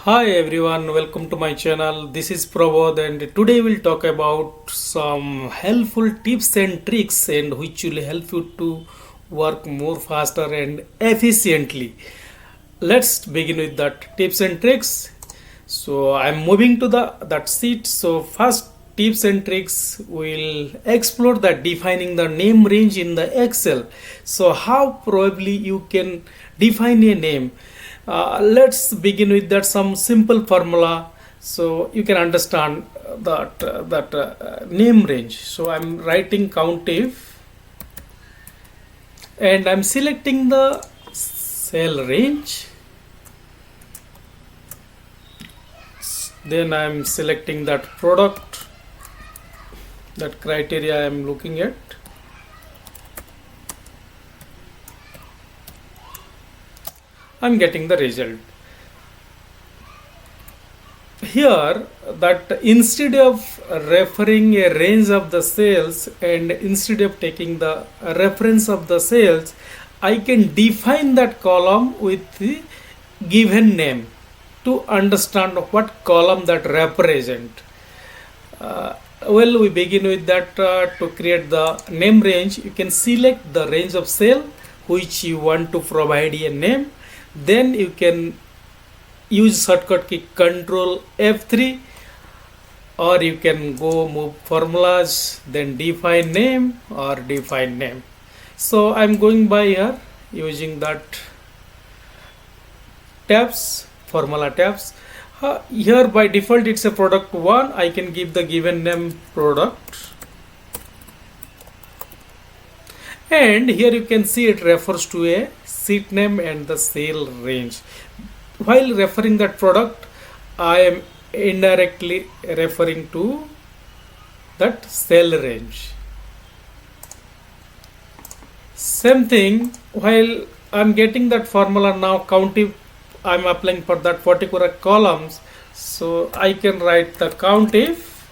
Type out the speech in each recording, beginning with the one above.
Hi everyone, welcome to my channel. This is Prabodh and today we'll talk about some helpful tips and tricks and which will help you to work more faster and efficiently. Let's begin with that tips and tricks. So I'm moving to that sheet. So first tips and tricks will explore the defining the name range in the Excel. So how probably you can define a name. Let's begin with that some simple formula so you can understand that name range. So I'm writing count if and I'm selecting the cell range. Then I'm selecting that product, that criteria I'm looking at. I'm getting the result. Here, that instead of referring a range of the cells and instead of taking the reference of the cells, I can define that column with the given name to understand what column that represent. We begin with that to create the name range. You can select the range of cell which you want to provide a name. Then you can use shortcut key Control F3, or you can go move formulas, then define name or define name. So I'm going by here using that tabs, formula tabs. Here by default it's a product 1. I can give the given name product. And here you can see it refers to a sheet name and the cell range. While referring that product, I am indirectly referring to that cell range. Same thing, while I'm getting that formula now, count if I'm applying for that particular columns, so I can write the count if,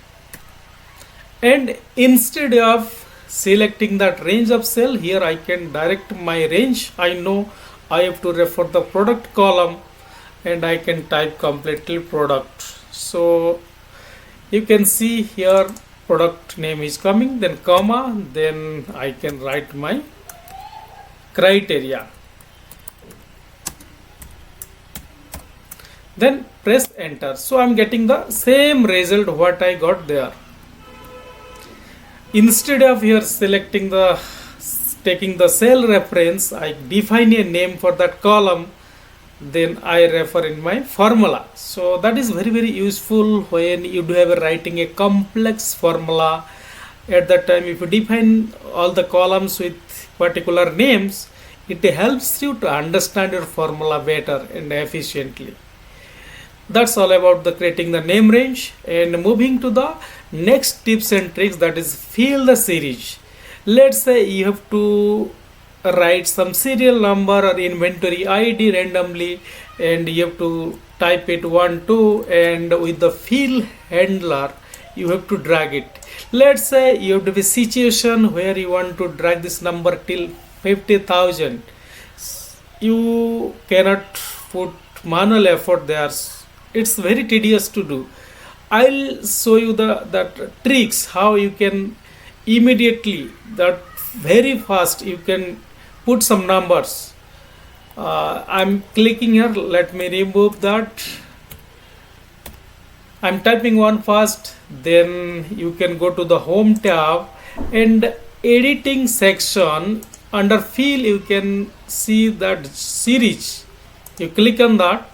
and instead of selecting that range of cell, here I can direct my range. I know I have to refer the product column and I can type completely product. So you can see here product name is coming, then comma, then I can write my criteria. Then press enter. So I'm getting the same result what I got there. Instead of here selecting the taking the cell reference, I define a name for that column, then I refer in my formula. So that is very useful when you do have a writing a complex formula. At that time, if you define all the columns with particular names, it helps you to understand your formula better and efficiently. That's all about the creating the name range. And moving to the next tips and tricks, that is fill the series. Let's say you have to write some serial number or inventory ID randomly, and you have to type it 1 2, and with the fill handler you have to drag it. Let's say you have to be situation where you want to drag this number till 50,000. You cannot put manual effort there. It's very tedious to do. I'll show you that tricks how you can immediately, that very fast you can put some numbers. I'm clicking here. Let me remove that. I'm typing one first. Then you can go to the home tab and editing section. Under fill you can see that series. You click on that.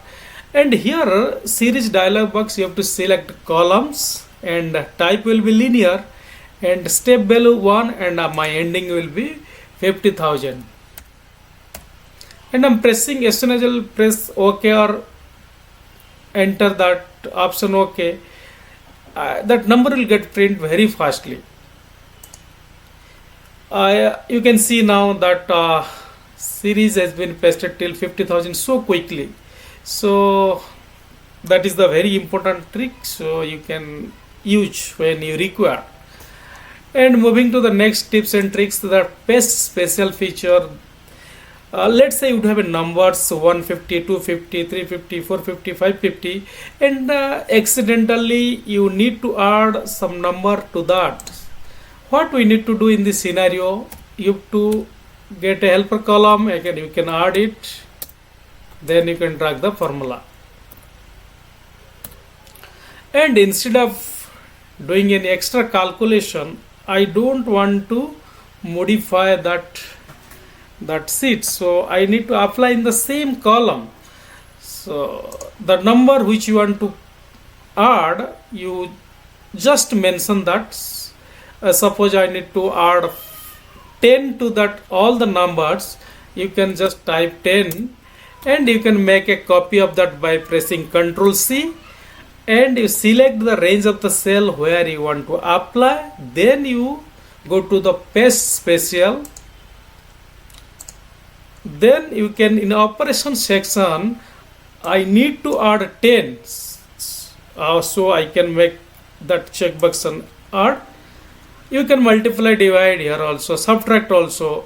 And here series dialog box, you have to select columns and type will be linear and step value 1, and my ending will be 50,000. And I'm pressing, as soon as I'll press OK or enter that option OK, that number will get print very fastly. You can see now that series has been pasted till 50,000 so quickly. So that is the very important trick, so you can use when you require. And moving to the next tips and tricks, the paste special feature. Let's say you have a numbers 150, 250, 350, 450, 550, and accidentally you need to add some number to that. What we need to do in this scenario, you have to get a helper column, again you can add it, then you can drag the formula. And instead of doing any extra calculation, I don't want to modify that sheet, so I need to apply in the same column. So the number which you want to add, you just mention that. Suppose I need to add 10 to that all the numbers, you can just type 10, and you can make a copy of that by pressing Ctrl C, and you select the range of the cell where you want to apply, then you go to the paste special. Then you can, in operation section, I need to add 10, so I can make that checkbox and add. You can multiply, divide here also, subtract also,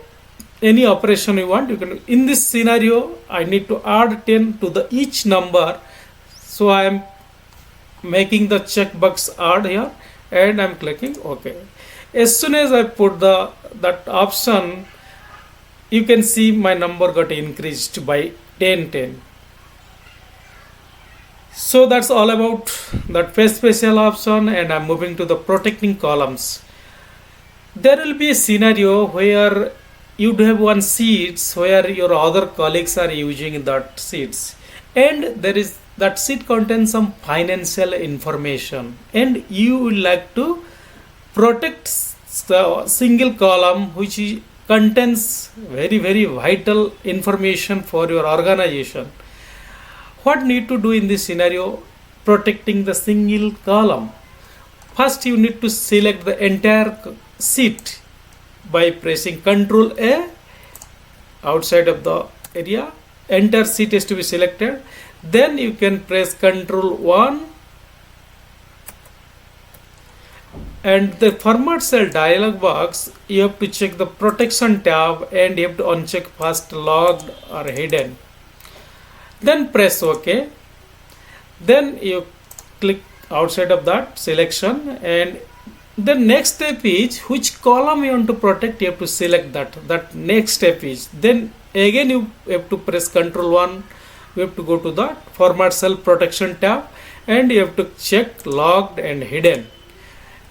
any operation you want you can. In this scenario I need to add 10 to the each number, so I am making the checkbox add here, and I am clicking OK. As soon as I put that option, you can see my number got increased by 10. So that's all about that paste special option, and I'm moving to the protecting columns. There will be a scenario where you do have one sheets where your other colleagues are using that sheets, and there is that sheet contains some financial information, and you would like to protect the single column which contains very vital information for your organization. What need to do in this scenario? Protecting the single column. First you need to select the entire sheet by pressing Ctrl A outside of the area. Entire sheet has to be selected. Then you can press Ctrl 1, and the format cell dialog box, you have to check the protection tab, and you have to uncheck first logged or hidden. Then press OK. Then you click outside of that selection, and the next step is which column you want to protect. You have to select that next step is, then again you have to press Ctrl 1. You have to go to the format cell protection tab, and you have to check logged and hidden,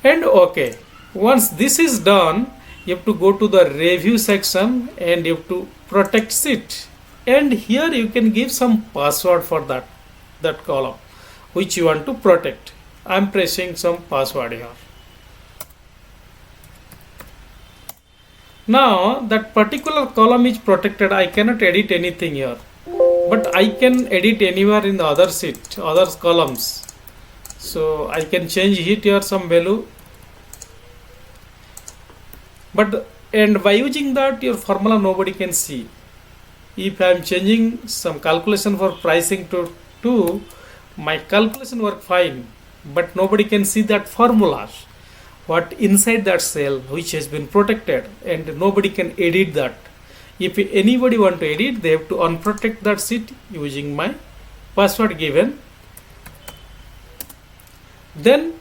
and OK. Once this is done, you have to go to the review section, and you have to protect sheet, and here you can give some password for that column which you want to protect. I am pressing some password here. Now that particular column is protected, I cannot edit anything here, but I can edit anywhere in the other sheet, other columns. So I can change it here some value, and by using that your formula nobody can see. If I am changing some calculation for pricing to 2, my calculation work fine, but nobody can see that formula what inside that cell which has been protected, and nobody can edit that. If anybody want to edit, they have to unprotect that sheet using my password given, then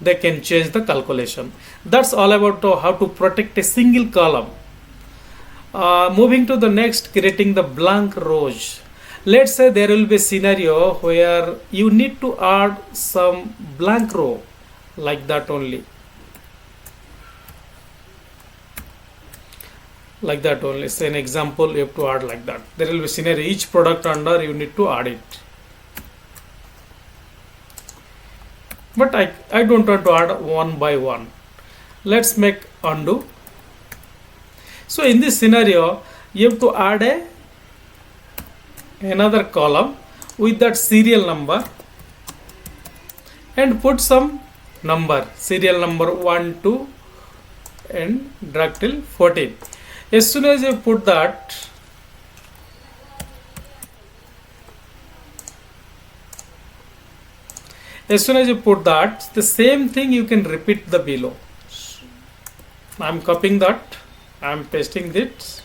they can change the calculation. That's all about how to protect a single column. Moving to the next, creating the blank rows. Let's say there will be a scenario where you need to add some blank row like that only. Like that only. Say an example, you have to add like that. There will be a scenario, each product under you need to add it. But I don't want to add one by one. Let's make undo. So in this scenario, you have to add another column with that serial number, and put some number, serial number 1, 2, and drag till 14. As soon as you put that, the same thing you can repeat the below. I am copying that, I am pasting this,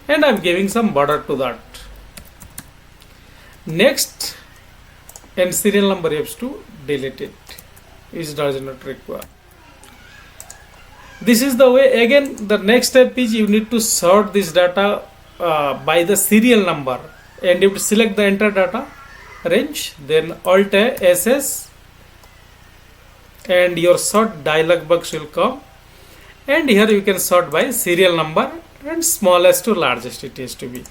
and I'm giving some border to that. Next, and serial number you have to delete it, which does not require. This is the way. Again, the next step is you need to sort this data by the serial number, and you have to select the enter data range, then Alt SS, and your sort dialog box will come, and here you can sort by serial number and smallest to largest it has to be.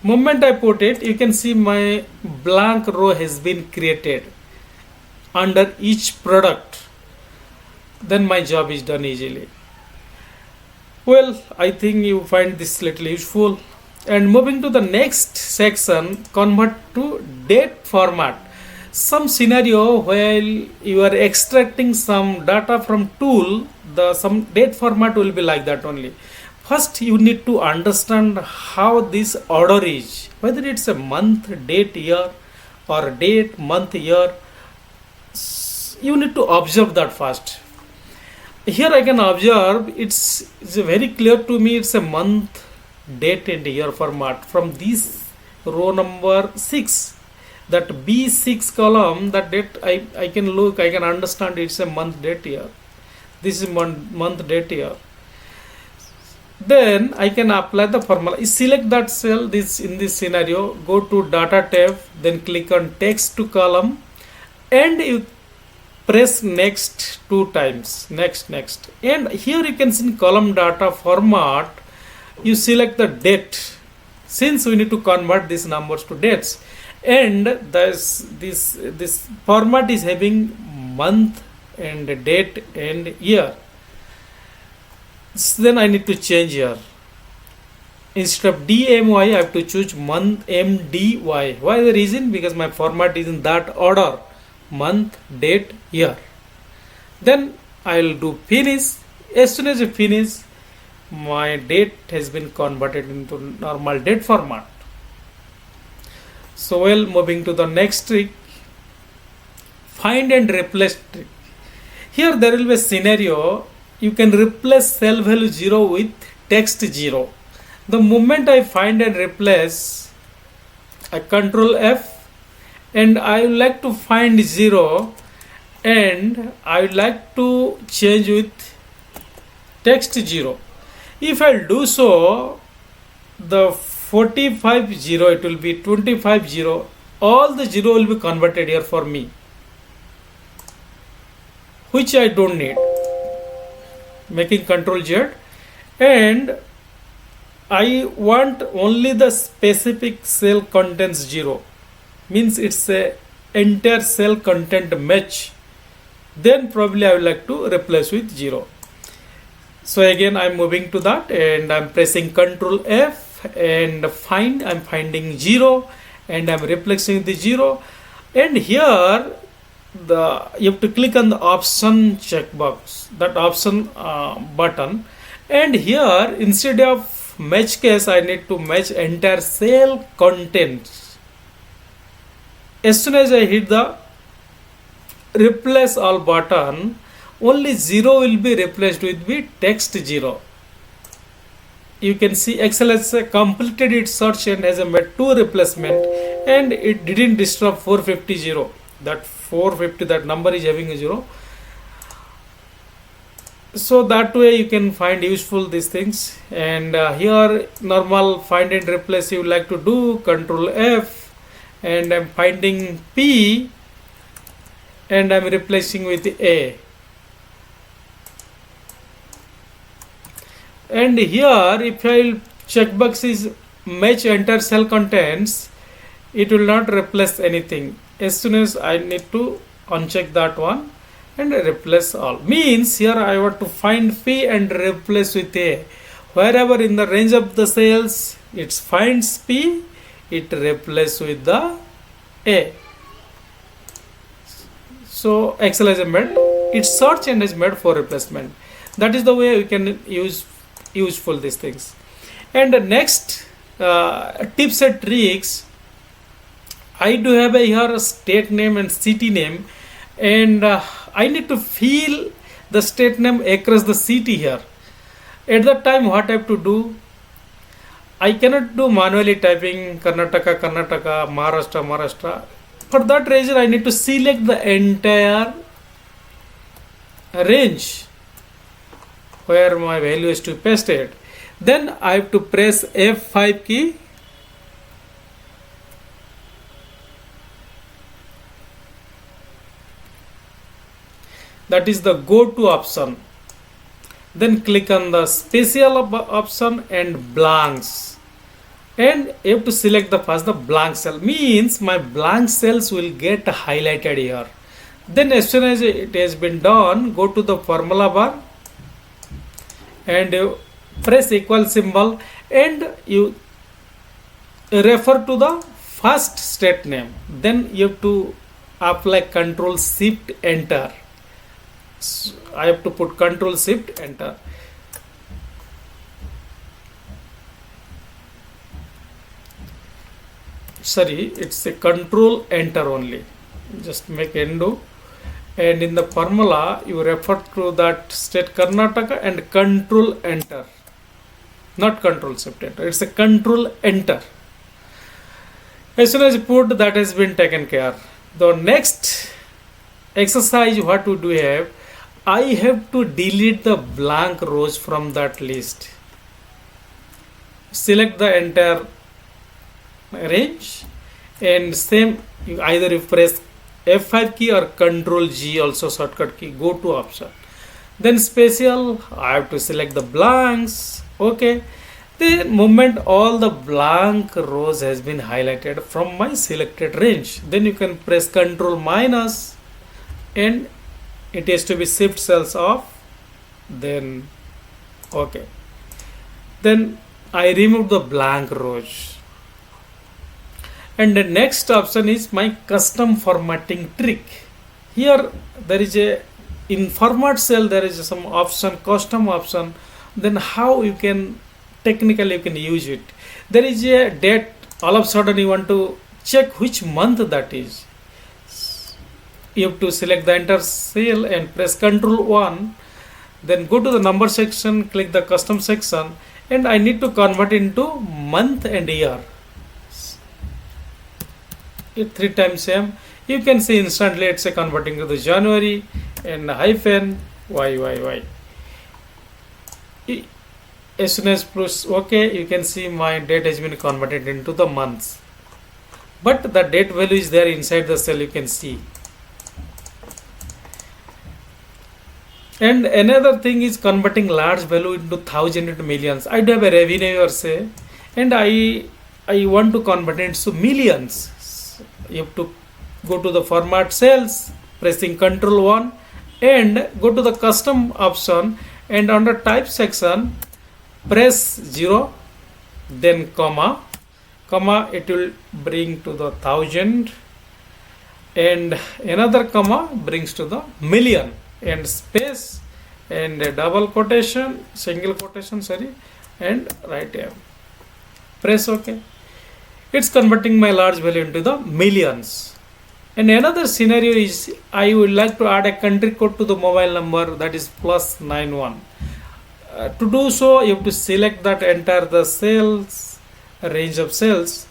Moment I put it, you can see my blank row has been created under each product. Then my job is done easily. Well, I think you find this little useful. And moving to the next section, convert to date format. Some scenario while you are extracting some data from tool, the some date format will be like that only. First, you need to understand how this order is, whether it's a month, date, year, or date, month, year. You need to observe that first. Here I can observe it's very clear to me it's a month, date, and year format from this row number 6. That B6 column, that date I can look, I can understand it's a month, date, year. This is month, date, year. Then I can apply the formula. You select that cell this in this scenario, go to data tab, then click on text to column, and you press next 2 times, next, and here you can see in column data format, you select the date, since we need to convert these numbers to dates, and this format is having month and date and year. So then I need to change here. Instead of DMY, I have to choose month MDY. Why the reason? Because my format is in that order: month, date, year. Then I will do finish. As soon as I finish, my date has been converted into normal date format. So well, moving to the next trick, find and replace trick. Here there will be a scenario. You can replace cell value 0 with text 0. The moment I find and replace, I control F, and I would like to find 0, and I would like to change with text 0. If I do so, the 45 0, it will be 25 0, all the 0 will be converted here for me, which I don't need. Making control Z, and I want only the specific cell contains 0, means it's a entire cell content match. Then probably I would like to replace with 0. So again I'm moving to that, and I'm pressing Ctrl F, and find, I'm finding 0, and I'm replacing the 0, and here you have to click on the option checkbox, that option button, and here instead of match case I need to match entire cell contents. As soon as I hit the replace all button, only 0 will be replaced with the text 0. You can see Excel has completed its search and has made 2 replacement, and it didn't disturb 450. That 450, that number is having a 0. So that way you can find useful these things. And here normal find and replace you like to do, Control F, and I'm finding P, and I'm replacing with A. And here if I checkbox is match enter cell contents, it will not replace anything. As soon as I need to uncheck that one and replace all, means here I want to find P and replace with A. Wherever in the range of the cells it finds P, it replaces with the A. So Excel has made its search and has made for replacement. That is the way we can use useful these things. And the next tips and tricks, I do have here a state name and city name, and I need to fill the state name across the city here. At that time what I have to do, I cannot do manually typing Karnataka, Karnataka, Maharashtra, Maharashtra. For that reason, I need to select the entire range where my value is to be pasted. Then I have to press F5 key. That is the go to option. Then click on the special option and blanks. And you have to select the first the blank cell. Means my blank cells will get highlighted here. Then as soon as it has been done, go to the formula bar and you press equal symbol and you refer to the first state name. Then you have to apply Control Shift Enter. So I have to put Control Shift Enter. Sorry, it's a Control Enter only. Just make undo. And in the formula, you refer to that state Karnataka and Control Enter. Not Control Shift Enter. It's a Control Enter. As soon as you put, that has been taken care. The next exercise, what we do have, I have to delete the blank rows from that list. Select the entire range and same, either you press F5 key or Control G, also shortcut key, go to option. Then special, I have to select the blanks. Okay. The moment all the blank rows has been highlighted from my selected range, then you can press Control minus and it has to be shift cells off. Then okay. Then I remove the blank rows. And the next option is my custom formatting trick. Here there is a, in format cell there is some option, custom option. Then how you can technically you can use it. There is a date, all of a sudden you want to check which month that is. You have to select the enter cell and press Ctrl 1. Then go to the number section, click the custom section, and I need to convert into month and year. It 3 times same. You can see instantly it's a converting to the January and hyphen YYY. As soon as press OK, you can see my date has been converted into the months. But the date value is there inside the cell, you can see. And another thing is converting large value into thousand into millions. I do have a revenue or say, and I want to convert it into millions. You have to go to the format cells, pressing Ctrl 1 and go to the custom option and under type section press 0, then comma, it will bring to the 1000 and another comma brings to the million and space and a double quotation, single quotation, sorry, and right here. Press OK. It's converting my large value into the millions. And another scenario is I would like to add a country code to the mobile number, that is +91. To do so, you have to select that, enter the cells, range of cells,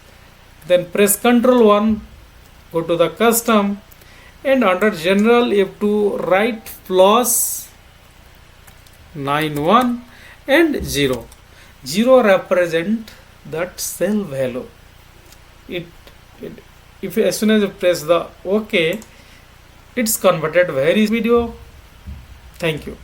then press Ctrl 1, go to the custom, and under general you have to write +91 and 0. 0 represent that cell value. If as soon as you press the OK, it's converted. Very video. Thank you.